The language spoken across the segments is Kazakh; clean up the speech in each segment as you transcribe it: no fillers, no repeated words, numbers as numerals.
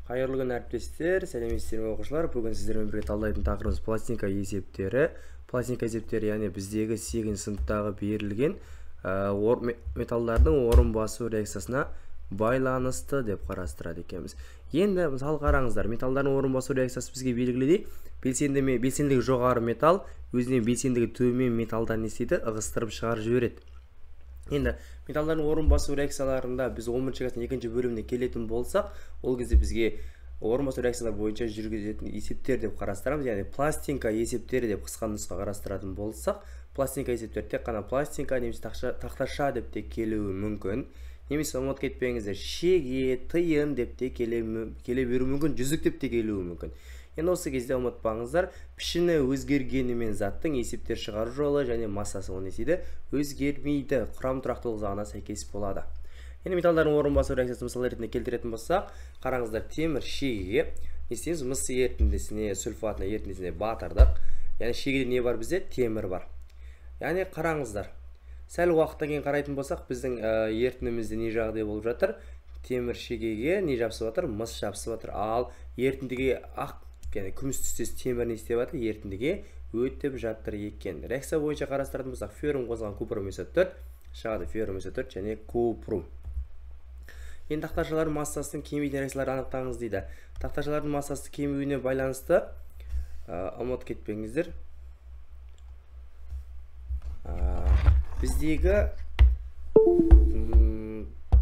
Қайырлы күн әріптестер, сәлеметсіздер ме оқушылар? Бүгін сіздермен бірге талдайтын тақырыбымыз пластинка есептері. Пластинка есептері яғни біздегі 8 сыныптағы берілген металдардың орын басу реакциясына байланысты деп қарастырады екенбіз. Енді мысалы қараңыздар, металдардың орын басу реакциясы бізге белгілі. Белсенділігі жоғары металл өзінен белсенділігі төмен металдан не істейді? Ығыстырып шығарып жібереді. Енді металдардың орын басу реакцияларында біз 11 кластың 2-ші бөліміне келетін болсақ, ол кезде бізге орын басу реакциялар бойынша жүргізетін есептер деп қарастырамыз. Яғни пластинка есептері деп қысқа нұсқа қарастыратын болсақ, пластинка есептері тек қана пластинка немесе тақташа деп те келуі мүмкін. Немесе ұмытып кетпеңіздер, шеге, тиын деп те келе беруі мүмкін, жүзік деп те келуі мүмкін. Енді осы кезде ұмытпаңыздар, пішіні өзгергенімен заттың есептер шығару жолы және массасы оны есейді өзгермейді, құрам тұрақтылық заңына сәйкес болады. Енді металдардың орын басу реакциясы мысал ретінде келтіретін болсақ, қараңыздар, темір шегеге не істейміз? Мыс ерітіндісіне, сульфатына ерітіндісіне батырдық. Яғни шегеде не бар бізде? Темір бар. Яғни қараңыздар, сәл уақыттан кейін қарайтын болсақ, біздің ерітіндімізде не жағдай болып жатыр? Темір шегеге не жабысып жатыр? Мыс жабысып жатыр. Ал ерітіндіге ақ күміс түстес темір не істеп жатыр? Ерітіндіге өтіп жатыр екен. Реакция бойынша қарастыратын болсақ, феррум қосылған купрум СО4 шығады, феррум СО4 және купрум. Енді тақташалардың массасының кемийтін реакцияларды анықтаңыз дейді. Тақташалардың массасы кемуіне байланысты ұмытып кетпеңіздер. Біздегі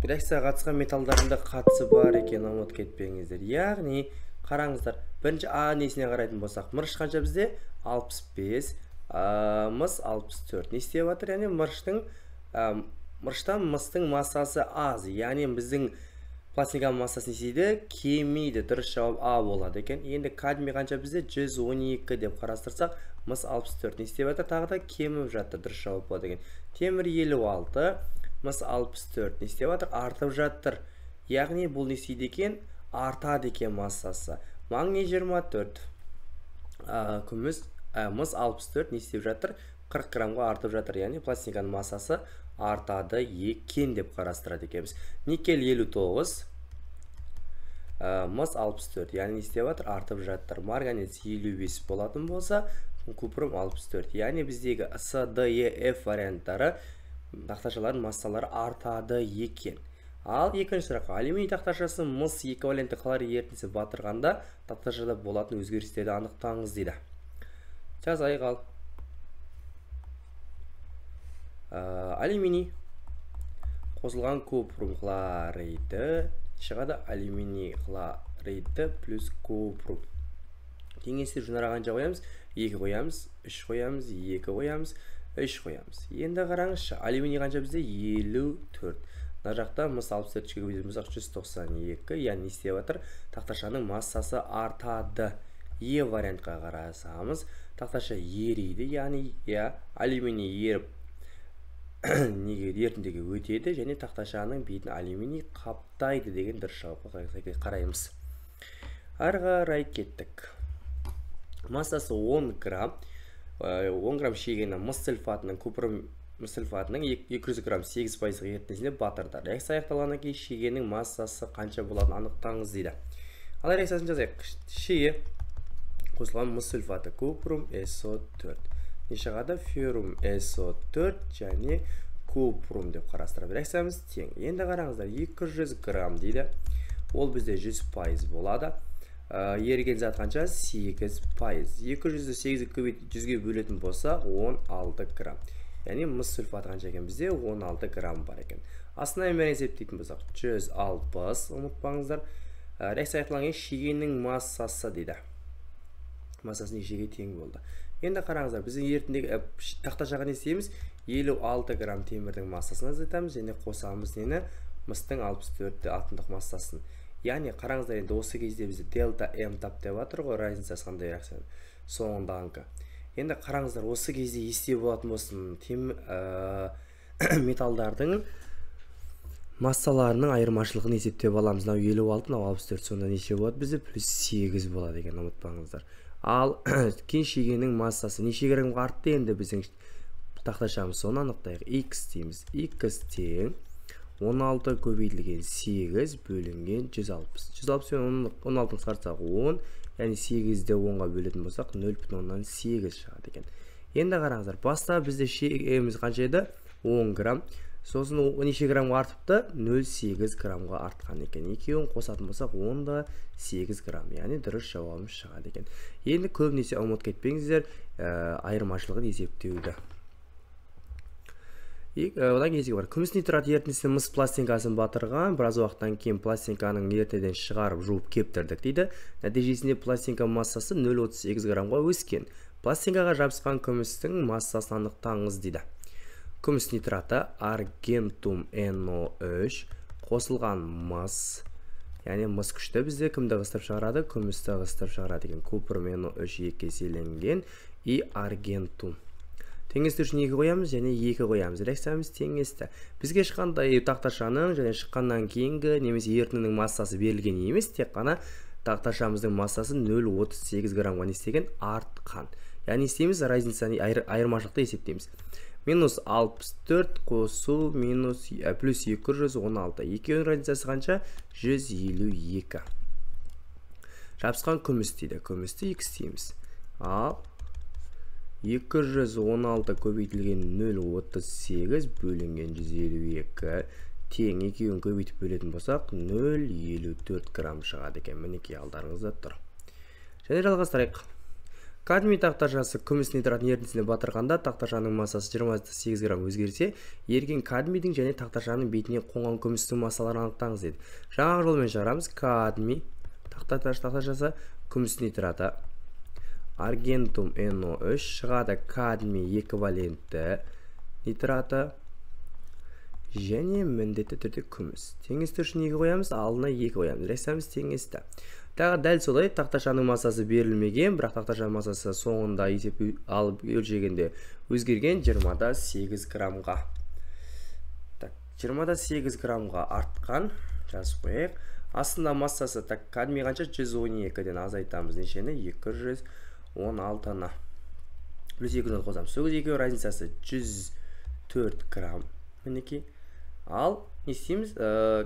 реакцияға қатысқан металдарында қатысы бар екен, ұмытып кетпеңіздер. Яғни қараңыздар, бірінші А несіне қарайтын болсақ, мырыш қанша бізде? 65, мыс 64. Не істеп жатыр? Яғни мырыштан мыстың массасы аз. Яғни біздің пластинканың массасы не істейді? Кемиді. Дұрыс жауап А болады екен. Енді кадмий қанша бізде? 112 деп қарастырсақ, мыс 64. Не істеп жатыр? Тағы да кеміп жатыр. Дұрыс жауап болады екен. Темір 56, мыс 64. Не істеп жатыр? Артып жатыр. Яғни бұл не істейді екен? Артады екен массасы. Магний 24, мыс 64 не істеп жатыр? 40 граммға артып жатыр. Яғни пластинканың массасы артады екен деп қарастырады екенбіз. Никель 59, мыс 64. Яғни не істеп жатыр? Артып жатыр. Марганец 55 болатын болса, купрум 64. Яғни біздегі С, Д, Е, Ф варианттары тақташалардың массалары артады екен. Ал екінші сұраққа, алюминий тақташасы мыс эквиваленті хлорид ерітіндісі батырғанда тақташада болатын өзгерістерді анықтаңыз дейді. Жазайық ал. Алюминий қосылған купрум хлориді шығады, алюминий хлориді плюс купрум. Теңестер жинара қанша қоямыз? 2 қоямыз, 3 қоямыз, 2 қоямыз, 3 қоямыз. Енді қараңызшы, алюминий қанша бізде? 54. Мына жақта мыс 64-ке көбейтетін болсақ 192, яғни не істеп жатыр? Тақташаның массасы артады. Е вариантқа қарасамыз, тақташа ериді, яғни алюминий еріп ерітіндіге өтеді және тақташаның бетін алюминий қаптайды деген дұрыс жауапқа қараймыз. Ары қарай кеттік. Массасы 10 грамм. 10 грамм шегені мыс сульфатының купрум сульфатының 200 грамм 8% ерітіндісіне батырды. Реакция аяқталғаннан кейін шегенің массасы қанша болатынын анықтаңыз дейді. Ал реакциясын жазайық. Шеге қосылған мыс сульфаты купрум СО4. Не шығады? Феррум СО4 және купрум деп қарастырып. Реакциямыз тең. Енді қараңыздар, 200 грамм дейді. Ол бізде 100% болады. Еріген зат қанша? 8%. 200-ді 100-ге бөлетін болса 16 грамм. Яғни мыс сульфаты қанша екен? Бізде 16 грамм бар екен. Астына мән есептейтін болсақ 160, ұмытпаңыздар. Реакция аяқталған кейін шегенің массасы дейді. Массасы шеге тең болды. Енді қараңыздар, біздің ерітіндегі тақташаға не істейміз? 56 грамм темірдің массасын азайтамыз және қосамыз нені? Мыстың 64 атомдық массасын. Яғни қараңыздар, енді осы кезде бізде дельта М тап деп жатыр ғой, разницасы қандай реакцияның соңындағы. Енді қараңыздар, осы кезде есте болатын болсын, металдардың массаларының айырмашылығын есептеп аламыз. 56, 64, сонда неше болады бізде? Плюс 8 болады екен, ұмытпаңыздар. Ал кен шегенің массасы неше граммға артты? Енді біздің тақташамыз, соны анықтайық. X дейміз. X тең 16 көбейтілген 8 бөлінген 160. 160 пен 16-ны қысқартсақ 10, яғни 8-ді 10-ға бөлетін болсақ 0,8 шығады екен. Енді қараңыздар, баста бізде шегіміз қанша еді? 10 грамм. Сосын неше граммға артыпты? 0,8 граммға артқан екен. Екеуін қосатын болсақ 10-8 грамм. Яғни дұрыс жауабымыз шығады екен. Енді көбінесе ұмытып кетпеңіздер айырмашылығын есептеуді. Одан кезегі бар. Күміс нитрат ерітіндісіне мыс пластинкасын батырған, біраз уақыттан кейін пластинканың ертеден шығарып жуып кептірдік дейді. Нәтижесінде пластинка массасы 0,38 граммға өскен. Пластинкаға жабысқан күмістің массасын анықтаңыз дейді. Күміс нитраты аргентум NO3 қосылған мыс, яғни мыс күшті бізде кімді ығыстырып шығарады? Күмісті ығыстырып шығарады екен. Купрум NO3 2 еселенген и аргентум. Теңесті үшін 2 қоямыз, және 2 қоямыз. Реакциямыз теңесті. Бізге шыққандай тақташаның және шыққаннан кейінгі немесе ерітіндінің массасы берілген емес, тек қана тақташамыздың массасы 0,38 граммға не істеген? Артқан. Яғни істейміз, разницаны айырмашылықты есептейміз. Минус 64 қосу плюс 216. Екеуінің разницасы қанша? 152. Жабысқан күміс дейді. Күмісті X дейміз. Ал 216 көбейтілген 0,38 бөлінген 152 тең екеуін көбейтіп бөлетін болсақ 0,54 грамм шығады екен. Мінекей алдарыңызда тұр. Және жалғастырайық. Кадмий тақташасы күміс нитратын ерітіндісіне батырғанда тақташаның массасы 28 грамм өзгерсе, ерген кадмийдің және тақташаның бетіне қонған күмістің массаларын анықтаңыз деді. Жаңа жолмен шығарамыз. Кадмий тақташасы күміс нитраты аргентум NO3 шығады кадмий эквивалентті нитраты және міндетті түрде күміс. Теңесті үшін 2 қоямыз, алдына 2 қоямыз. Реакциямыз теңесті. Тағы дәл солай тақташаның массасы берілмеген, бірақ тақташаның массасы соңында есеп алып өлшегенде өзгерген 28 граммға. 28 граммға артқан, жазып қояйық. Астында массасы кадмий қанша? 112-ден азайтамыз. Нешені? 216-ны. Плюс 200 қосамыз. Сол екеуі разницасы 104 грамм. Мінекей. Ал не істейміз?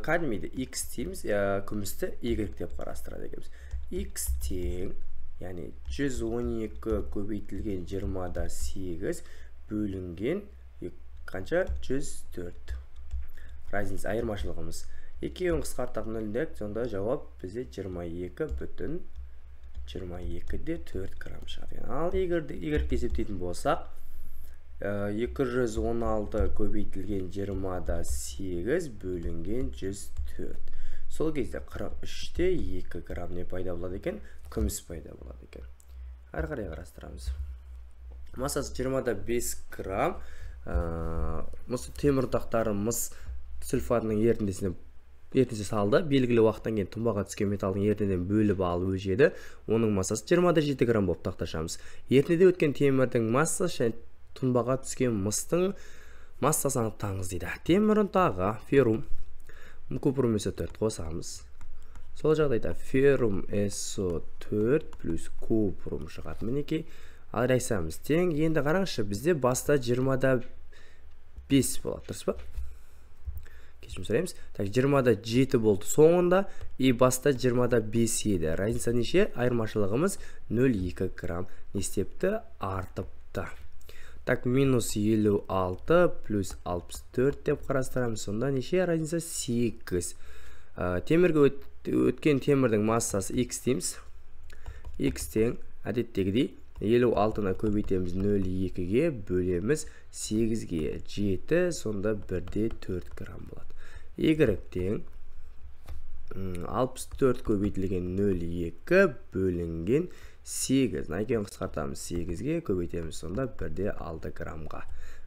Кадмийді X дейміз, күмісті Y деп қарастырады екенбіз. X тең, яғни 112 көбейтілген 28 бөлінген қанша? 104. Разница айырмашылығымыз. Екеуін қысқартақ 0, сонда жауап бізде 22,4 грамм шығады. Ал Y есептейтін болсақ, 216 көбейтілген 28 бөлінген 104. Сол кезде 43-те 2 грамм не пайда болады екен? Күміс пайда болады екен. Әрі қарай қарастырамыз. Массасы 25 грамм. Мұсы темір ұнтақтары мыс сульфатының ерітіндісіне салды. Белгілі уақыттан кейін тұнбаға түскен металдың ерітіндіден бөліп алып өлшеді. Оның массасы 27 грамм болып тақташамыз. Ерітіндіде өткен темірдің массасы тұнбаға түскен мыстың массасын анықтаңыз дейді. Темір ұнтағы феррум купрум SO4 қосамыз. Сол жағдайда феррум SO4 плюс купрум шығады. Мінекей айрайсамыз тең. Енді қараңызшы, бізде баста 20-да 5 болады, дұрыс па? Кешірім сұраймыз. 20-да 7 болды соңында, и баста 20-да 5 еді. Разница неше? Айырмашылығымыз 0,2 грамм. Не істепті? Артыпты. Минус 56 плюс 64 деп қарастырамыз. Сонда неше? Разница 8. Темірге өткен темірдің массасы X дейміз. X тең, әдеттегідей 56-ны көбейтеміз 0,2-ге, бөлеміз 8-ге 7, сонда 1,4 грамм болады. Y тең 64 көбейтілген 0,2 бөлінген 8. Найкен қысқартамыз 8-ге, көбейтеміз сонда 1,6 граммға.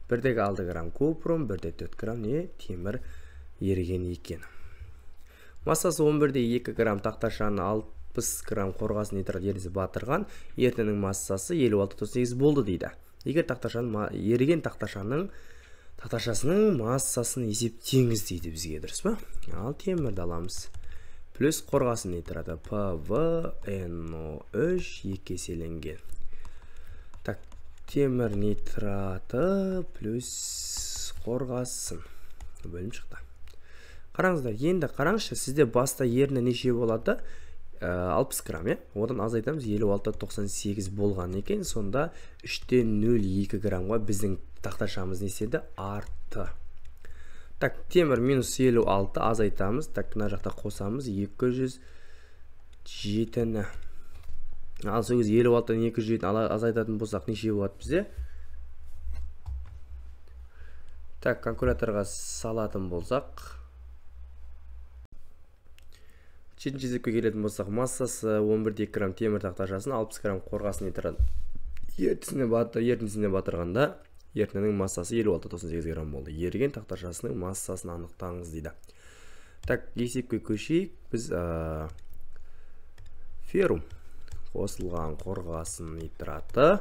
1,6 грамм купрум, 1,4 грамм не? Темір еріген екен. Массасы 11,2 грамм тақташаны 60 грамм қорғасын нитрат ерітіндісі батырған, ерітіндінің массасы 56,8 болды дейді. Егер еріген тақташасының массасын есептеңіз дейді бізге, дұрыс па? Ал темірді аламыз. Плюс қорғасын нитраты PbNO3 2 еселенген. Темір нитраты плюс қорғасын. Бөлім шықты. Қараңыздар, енді қараңызшы, сізде баста ерні неше болады? 60 грамм, одан азайтамыз, 56-98 болған екен. Сонда 3-0,2 граммға біздің тақташамыз неседі? Артты. Так, темір минус 56 азайтамыз. Так, мына жақта қосамыз 207-ні. Ал сөз 56-дан 207 азайтатын болсақ неше болады бізде? Так, калькуляторға салатын болсақ, жетінші есепке келетін болсақ, массасы 11 грамм темір тақташасын 60 грамм қорғасын ертісіне батырғанда, ертінің массасы 56-98 грамм болды. Еріген тақташасының массасын анықтаңыз дейді. Так, есепке көшейік. Біз феррум қосылған қорғасын нитраты,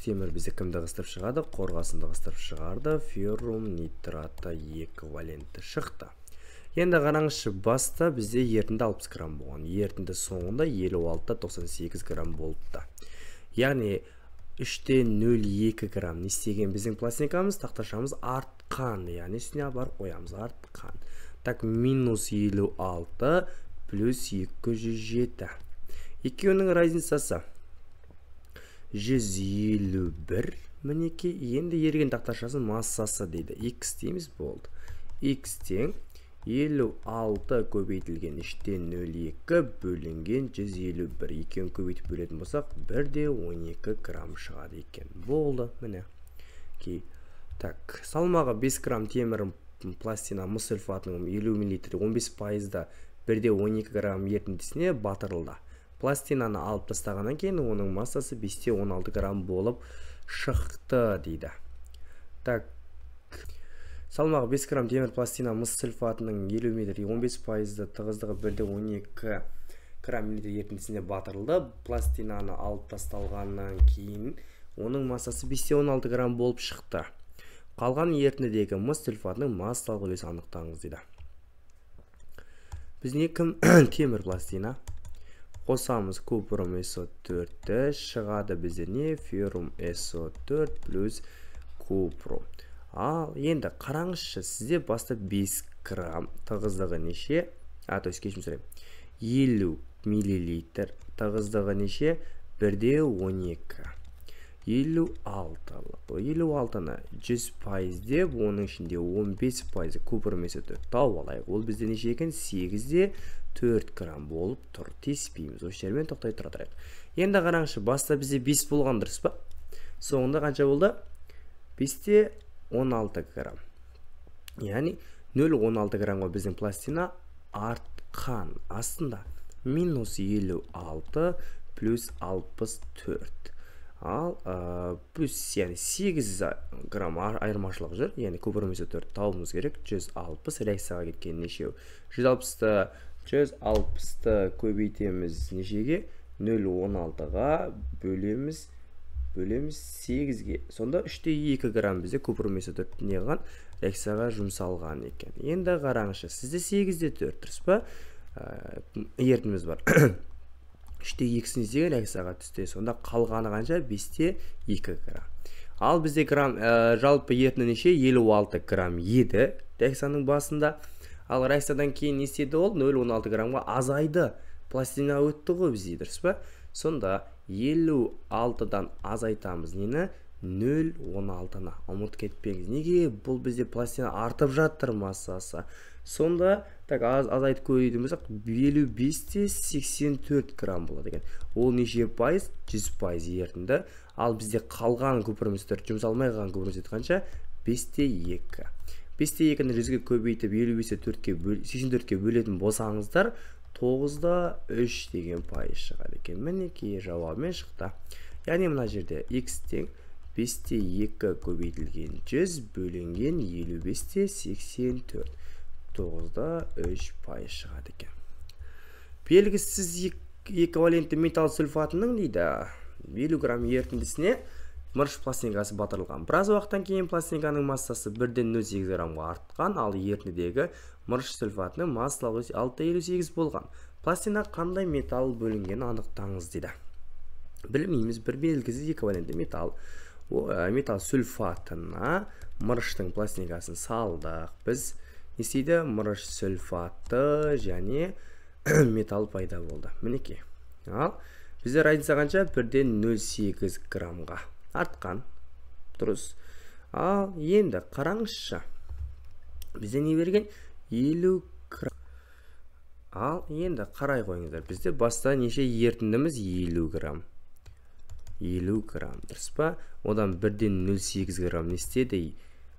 темір бізде кімді ығыстырып шығады? Қорғасынды ығыстырып шығарды. Феррум нитраты эквиваленті шықты. Енді қараңызшы, баста бізде ертінді 60 грамм болған. Ертінді соңында 56-98 грамм болыпты. Яғни 3-0,2 грамм не істеген біздің пластинкамыз, тақташамыз артқан. Яғни үстіне бар қоямыз, артқан. Так, минус 56 плюс 207. Екеуінің разницасы 151. Мінеке, енді ерген тақташасын массасы дейді. X дейміз, болды. X тең 56 көбейтілген 3-0,2 бөлінген 151. Екеуін көбейтіп бөлетін болсақ, 1-12 грамм шығады екен. Болды, міне. Так, салмағы 5 грамм темір пластина мыс сульфатының 50 мл 15%-да 1-12 грамм ертіндісіне батырылды. Пластинаны алып тастағаннан кейін оның массасы 5-16 грамм болып шықты дейді. Так, салмағы 5 грамм темір пластина мыс сульфатының 50 мл 15%-да тығыздығы 1-12 грамм ертіндісіне батырылды. Пластинаны алып тасталғаннан кейін оның массасы 5-16 грамм болып шықты. Қалған ертіндегі мыс сульфатының массалық үлесі анықтаңыз дейді. Біз не кім? Темір пластина. Қосамыз купрум SO4-ті, шығады бізде не? Феррум SO4 плюс купрум. Ал, енді қараңызшы, сізде баста 5 грамм тығыздығы неше? То есть, кешім сұрайым. 50 миллилитр тығыздығы неше? 1-12. 56-ны 100% деп, оның ішінде 15% купрум SO4 тауып алайық. Ол бізде неше екен? 8-4 грамм болып тұр. Теспейміз. Осы жермен тоқтай тұрайық. Енді қараңызшы, баста бізде 5 болған дұрыс па? Соңында қанша болды? 5-16 грамм. Яғни 0,16 граммға біздің пластина артқан. Астында минус 56 плюс 64. Ал, плюс, яғни 8 грамм айырмашылық жүр. Яғни купрум SO4 тауымыз керек. 160 реакцияға кеткен нешеу? 160-ті көбейтеміз нешеге? 0,16-ға бөлеміз 8-ге. Сонда 3-2 грамм бізде купрум SO4 неған реакцияға жұмсалған екен. Енді қараңызшы, сізде 8-4 тұрыс па? Ертіміз бар. 3-2-сін іздеген реакцияға түсті. Сонда қалғаны қанша? 5-2 грамм. Ал бізде жалпы ертіні неше? 56 грамм еді реакцияның басында. Ал реакциядан кейін нестеді ол? 0,16 граммға азайды. Пластина өтті ғой бізде, дұрыс па? Сонда 56-дан азайтамыз нені? 0,16-ны. Ұмыт кетпеңіз. Неге? Бұл бізде пластина артып жатыр массасы. Сонда азайтып көбейтетін болсақ 55-84 грамм болады екен. Ол неше пайыз? 100% ертінді. Ал бізде қалған купрум SO4 жұмсалмай қалған купрум SO4 қанша? 5-2. 5-2-ні 100-ге көбейтіп 84-ке бөлетін болсаңыздар 9-3 деген пайыз шығады екен. Мінекей жауабымен шықты. Яғни мына жерде x тең 5-2 көбейтілген 100 бөлінген 55-84. 9-3 пайыз шығады екен. Белгісіз эквивалентті металл сульфатының дейді 50 грамм ертіндісіне мырыш пластинкасы батырылған. Біраз уақыттан кейін пластинканың массасы 1-08 граммға артқан, ал ертіндегі мырыш сульфатының массалық үлесі 6-58 болған. Пластина қандай металл бөлінген анықтаңыз дейді. Білмейміз, бір белгісіз эквивалентті металл сульфатына мырыштың пластинкасын салдық. Біз не істейді? Мырыш сульфаты және металл пайда болды. Мінекей. Ал бізде разница қанша? 1,08 граммға артқан. Дұрыс. Ал енді қараңызшы. Бізде не берген? 50 грамм. Ал енді қарай қойыңыздар. Бізде баста неше ерітіндіміз? 50 грамм. 50 грамм. Дұрыс па? Одан 1,08 грамм не істеді?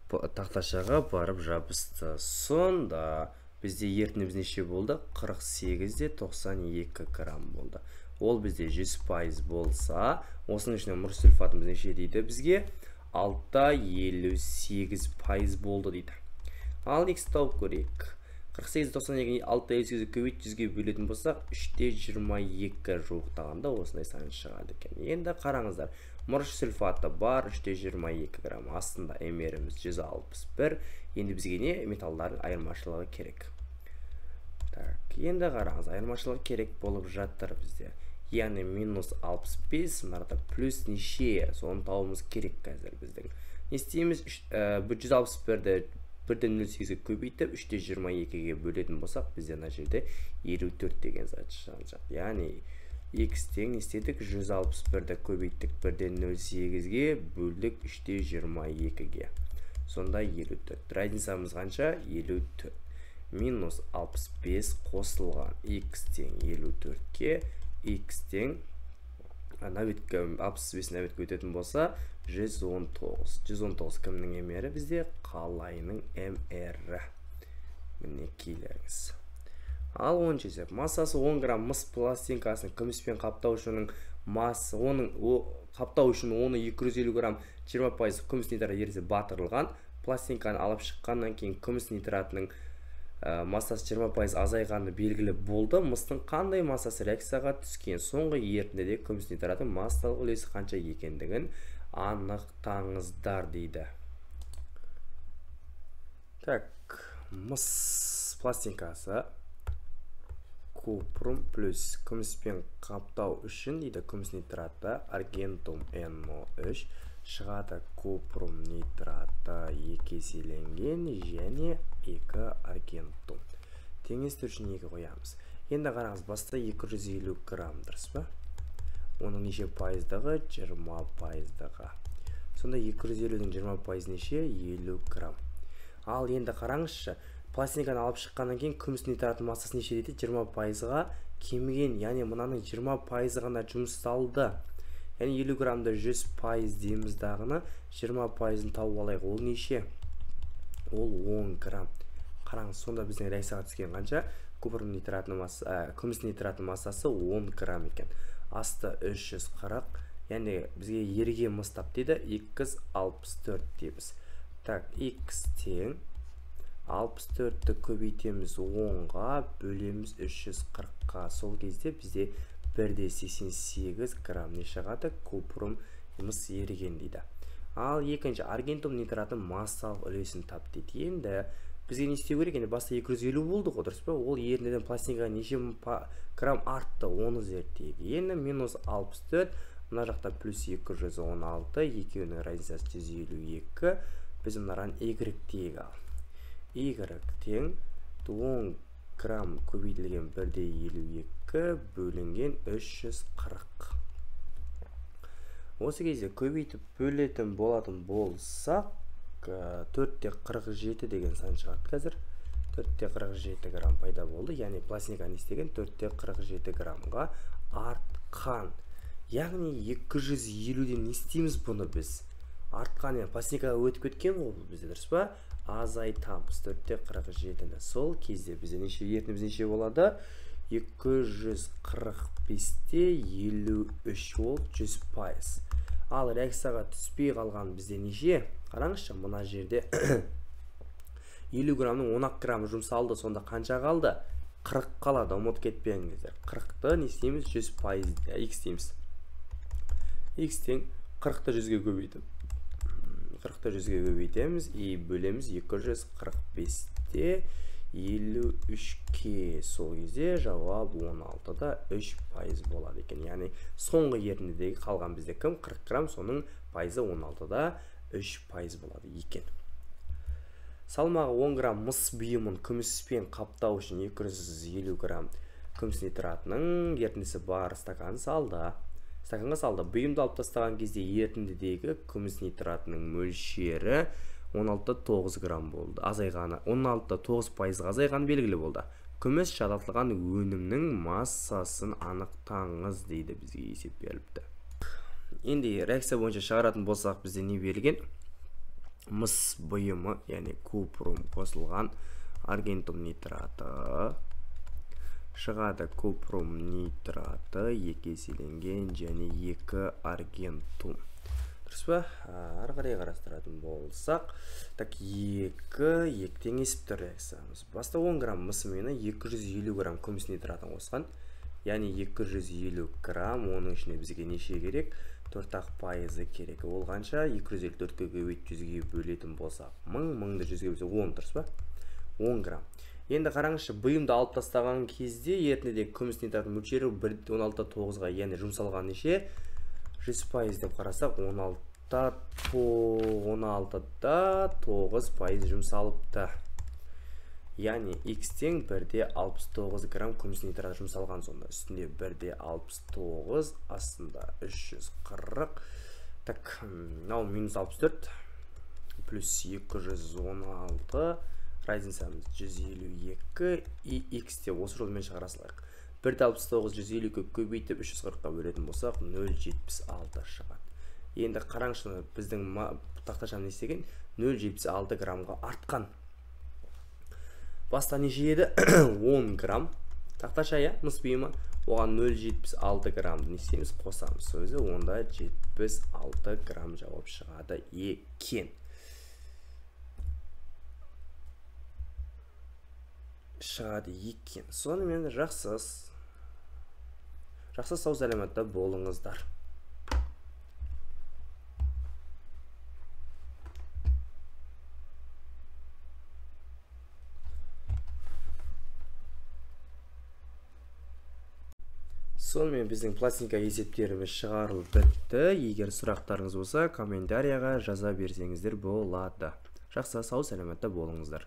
Тақташаға барып жабысты. Сонда бізде ерітіндіміз неше болды? 48,92 грамм болды. Ол бізде 100% болса, осының ішінде мырыш сульфатымыз неше дейді бізге? 6,58% болды дейді. Ал x тауып көрейік. 48,92-ні 6,58-ге көбейт 100-ге бөлетін болсақ, 3,22 жуықтағанда осындай сан шығады екен. Енді қараңыздар, мырыш сульфаты бар 3,22 грамм. Астында мріміз 161. Енді бізге не? Металдардың айырмашылығы керек. Так, енді қараңыз, айырмашылығы керек болып жатыр бізде. Яғни минус 65, мынарда плюс неше? Соны тауымыз керек қазір біздің. Не істейміз? 161-ді 1,08-ге көбейтіп 3,22-ге бөлетін болсақ, бізде мына жерде 54 деген зат шығады. Яғни x тең не істедік? 161-ді көбейттік 1,08-ге бөлдік 3,22-ге. Сонда 54. Разницамыз қанша? 54. Минус 65 қосылған x тең 54-ке, x тең 65 нәбетке өтетін болса 119. 119 кімнің мрі? Бізде қалайының мрі. Мінекейлеріңіз. Ал 10 есеп. Массасы 10 грамм мыс пластинкасын күміспен қаптау үшін қаптау үшін оны 250 грамм 20% күміс нитрат ерісе батырылған. Пластинканы алып шыққаннан кейін күміс нитратының массасы 20% азайғаны белгілі болды. Мыстың қандай массасы реакцияға түскен? Соңғы ерітіндіде күміс нитратың массалық үлесі қанша екендігін анықтаңыздар дейді. Так, мыс пластинкасы купрум плюс күміспен қаптау үшін дейді күміс нитраты аргентум NO3 шығады купрум нитраты 2 еселенген және 2 аргентум. Теңестіру үшін 2 қоямыз. Енді қараңыз, баста 250 грамм дұрыс па? Оның неше пайыздығы? 20 пайыздығы. Сонда 250-дің 20% неше? 50 грамм. Ал енді қараңызшы, пластинканы алып шыққаннан кейін күміс нитраты массасы неше дейді? 20%-ға кеміген, яғни мынаның 20% ғана жұмсалды. Яғни 50 граммда 100% дейміз дағыны 20%-ын тауып алайық. Ол неше? Ол 10 грамм. Қараңыз, сонда біздің реакцияға түскен қанша? Күміс нитраты массасы 10 грамм екен. Асты 340, яғни бізге ерге мыстап дейді, x 64 дейміз. Так, x тең 64-ті көбейтеміз 10-ға, бөлеміз 340-ға. Сол кезде бізде 1,88 грамм не шығады? Купрум мыс еріген дейді. Ал екінші, аргентум нитратын массалық үлесін тап дейді. Енді бізге не істеу керек? Енді баста 250 болды ғой, дұрыс па? Ол еріндіден пластинкаға неше грамм артты, оны зерттейік. Енді минус 64, мына жақта плюс 216, екеуінің разницасы 152. Біз мынаран y дейік ал. Y тең 10 грамм көбейтілген 1,52 бөлінген 340. Осы кезде көбейтіп бөлетін болатын болсақ, 4,47 деген сан шығады қазір. 4,47 грамм пайда болды. Яғни пластинканы істеген 4,47 граммға артқан. Яғни 250-ден не істейміз бұны біз? Артқан, пластинкаға өтіп кеткен ғой бұл бізде, дұрыс па? Азайтамыз 4,47-ні. Сол кезде бізде ерітіндіміз неше болады? 245-те 53 ол 100%. Ал реакцияға түспей қалған бізде неше? Қараңызшы, мына жерде 50 грамның 10 грамм жұмсалды, сонда қанша қалды? 40 қалады, ұмыт кетпеңіздер. 40-ты не істейміз? 100% x дейміз. X тең 40-ты 100-ге көбейтіп. 40-ты 100-ге көбейтеміз, и бөлеміз 245-те 53-ке. Сол кезде жауап 16-да 3% болады екен. Яғни соңғы ерітіндідегі қалған бізде кім? 40 грамм, соның пайызы 16-да 3% болады екен. Салмағы 10 грамм мыс бұйымын күміспен қаптау үшін 250 грамм күміс нитратының ерітіндісі бар стакан салды. Стаканға салды. Бұйымды алып тастаған кезде ерітіндідегі күміс нитратының мөлшері 16,9 грамм болды. Азайғаны 16,9% азайғаны белгілі болды. Күміс шадатылған өнімнің массасын анықтаңыз дейді, бізге есеп беріліпті. Енді реакция бойынша шығаратын болсақ, бізде не берілген? Мыс бұйымы, яғни купрум қосылған аргентум нитраты шығады. Купрум нитраты 2 еселенген және 2 аргентум. Дұрыс па? Ары қарай қарастыратын болсақ, так 2 теңесіп тұр реакциямыз. Баста 10 грамм мысымен 250 грамм күміс нитратын қосқан. Яғни 250 грамм, оның ішіне бізге неше керек? 4% керек. Олғанша 254-ге көбейтіп 100-ге бөлетін болсақ, 1000-ды 100-ге бөлсек 10, дұрыс па? 10 грамм. Енді қараңызшы, бұйымды алып тастаған кезде ерітіндідегі күміс нитратын мөлшері 16,9-ға, яғни жұмсалған неше? 100% деп қарасақ, 16,9% жұмсалыпты. Яғни x-тен 1,69 грамм күміс нитрат жұмсалған, сонда үстінде 1,69, астында 340. Так, мынау минус 64 плюс 216, разницамыз 152, и x те осы жолмен шығарасылайық. 1,69 152-ге көбейтіп 340-қа бөлетін болсақ 0,76 шығады. Енді қараңызшы, біздің тақташам не істеген? 0,76 граммға артқан. Баста неше еді? 10 грамм. Тақташа, мыс бұйымы. Оған 0,76 граммды не істейміз? Қосамыз. Сөзі онда 76 грамм жауап шығады екен. Сонымен жақсыз сау сәлематта болыңыздар. Сонымен біздің пластинка есептеріміз шығарылып бітті. Егер сұрақтарыңыз болса, комментарияға жаза берсеңіздер болады. Жақсы сау сәлематта болыңыздар.